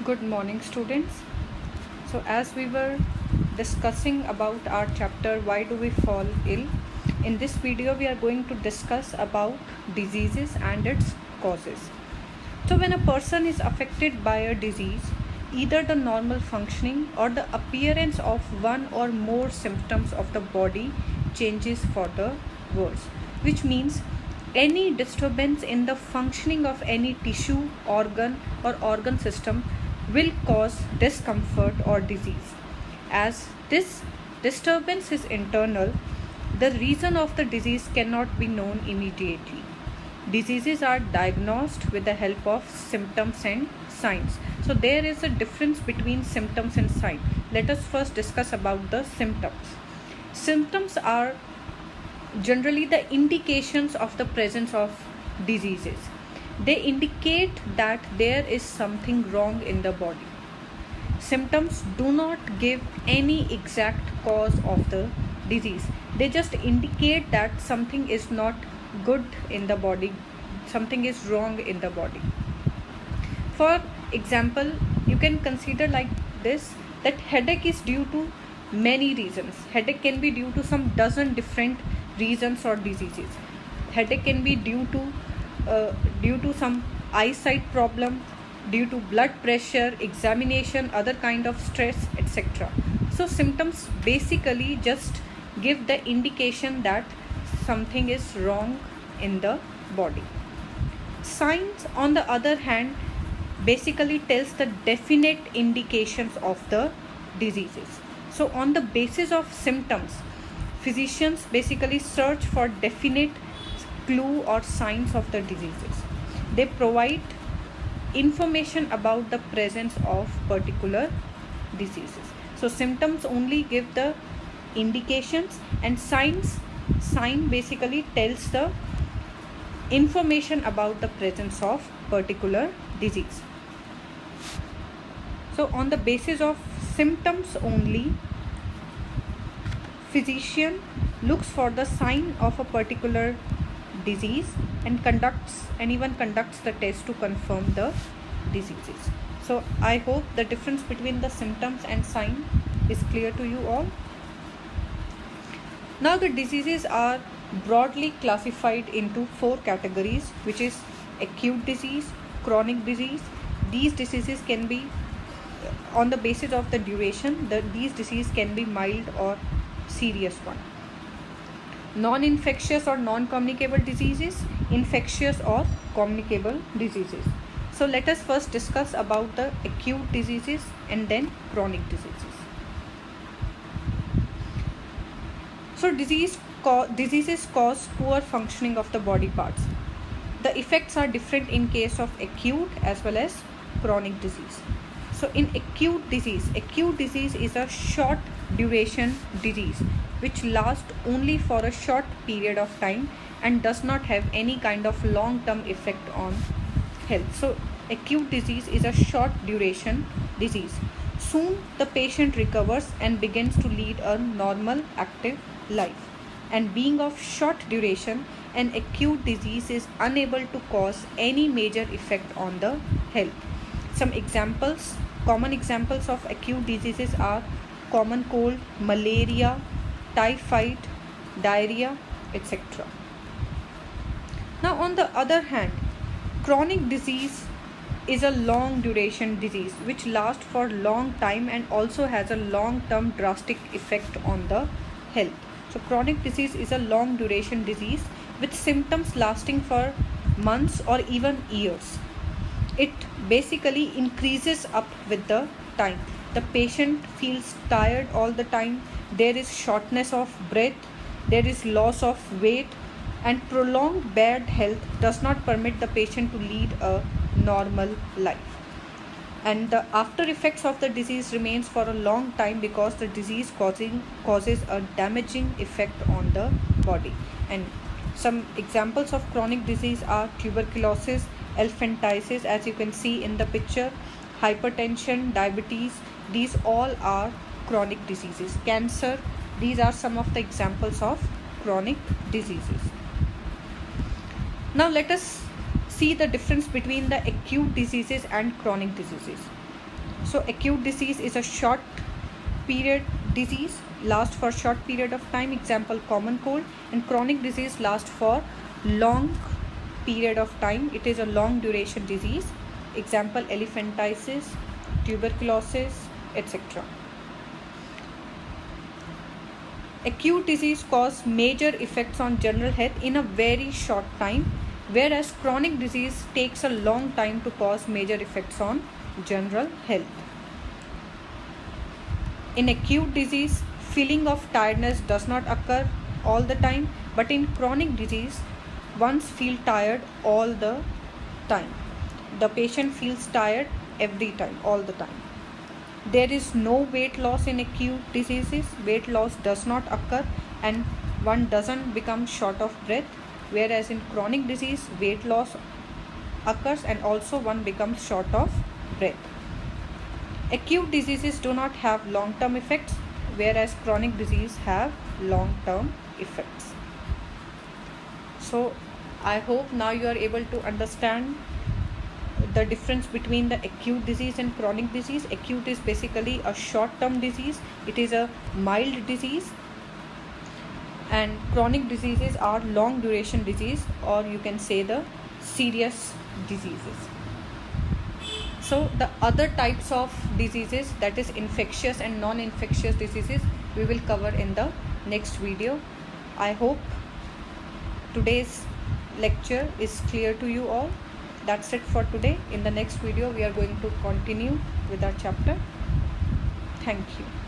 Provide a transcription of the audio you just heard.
Good morning, students. So as we were discussing about our chapter why do we fall ill, in this video we are going to discuss about diseases and its causes. So when a person is affected by a disease, either the normal functioning or the appearance of one or more symptoms of the body changes for the worse, which means any disturbance in the functioning of any tissue, organ or organ system will cause discomfort or disease. As this disturbance is internal, the reason of the disease cannot be known immediately. Diseases are diagnosed with the help of symptoms and signs. So there is a difference between symptoms and signs. Let us first discuss about the symptoms. Symptoms are generally the indications of the presence of diseases. They indicate that there is something wrong in the body. Symptoms do not give any exact cause of the disease. They just indicate that something is not good in the body, something is wrong in the body. For example, you can consider like this, that headache is due to many reasons. Headache can be due to some dozen different reasons or diseases. Headache can be due to some eyesight problem, due to blood pressure, examination, other kind of stress, etc. So symptoms basically just give the indication that something is wrong in the body. Signs, on the other hand, basically tells the definite indications of the diseases. So on the basis of symptoms, physicians basically search for definite clue or signs of the diseases. They provide information about the presence of particular diseases. So symptoms only give the indications, and sign basically tells the information about the presence of particular disease. So on the basis of symptoms only, physician looks for the sign of a particular disease and conducts the test to confirm the diseases. So I hope the difference between the symptoms and sign is clear to you all. Now the diseases are broadly classified into 4 categories, which is acute disease, chronic disease. These diseases can be, on the basis of the duration, these diseases can be mild or serious one. Non-infectious or non-communicable diseases, infectious or communicable diseases. So let us first discuss about the acute diseases and then chronic diseases. So diseases cause poor functioning of the body parts. The effects are different in case of acute as well as chronic disease. So in acute disease is a short duration disease which lasts only for a short period of time and does not have any kind of long-term effect on health. So acute disease is a short duration disease. Soon the patient recovers and begins to lead a normal active life. And being of short duration, an acute disease is unable to cause any major effect on the health. Some examples, common examples of acute diseases are common cold, malaria, typhoid, diarrhea, etc. Now on the other hand, chronic disease is a long duration disease which lasts for long time and also has a long term drastic effect on the health. So chronic disease is a long duration disease with symptoms lasting for months or even years. It basically increases up with the time. The patient feels tired all the time. There is shortness of breath. There is loss of weight, and prolonged bad health does not permit the patient to lead a normal life. And the after effects of the disease remains for a long time because the disease causes a damaging effect on the body. And some examples of chronic disease are tuberculosis, elephantiasis, as you can see in the picture, hypertension, diabetes. These all are chronic diseases. Cancer, these are some of the examples of chronic diseases. Now let us see the difference between the acute diseases and chronic diseases. So acute disease is a short period disease, lasts for short period of time, example common cold. And chronic disease lasts for long period of time, it is a long duration disease, example elephantiasis, tuberculosis, etc. Acute disease causes major effects on general health in a very short time, whereas chronic disease takes a long time to cause major effects on general health. In acute disease, feeling of tiredness does not occur all the time, but in chronic disease, one feels tired all the time. The patient feels tired every time, all the time. There is no weight loss in acute diseases. Weight loss does not occur and one doesn't become short of breath, whereas in chronic disease, weight loss occurs and also one becomes short of breath. Acute diseases do not have long-term effects, whereas chronic disease have long-term effects. So I hope now you are able to understand the difference between the acute disease and chronic disease. Acute is basically a short-term disease, it is a mild disease, and chronic diseases are long duration disease, or you can say the serious diseases. So the other types of diseases, that is infectious and non-infectious diseases, we will cover in the next video. I hope today's lecture is clear to you all. That's it for today. In the next video we are going to continue with our chapter. Thank you.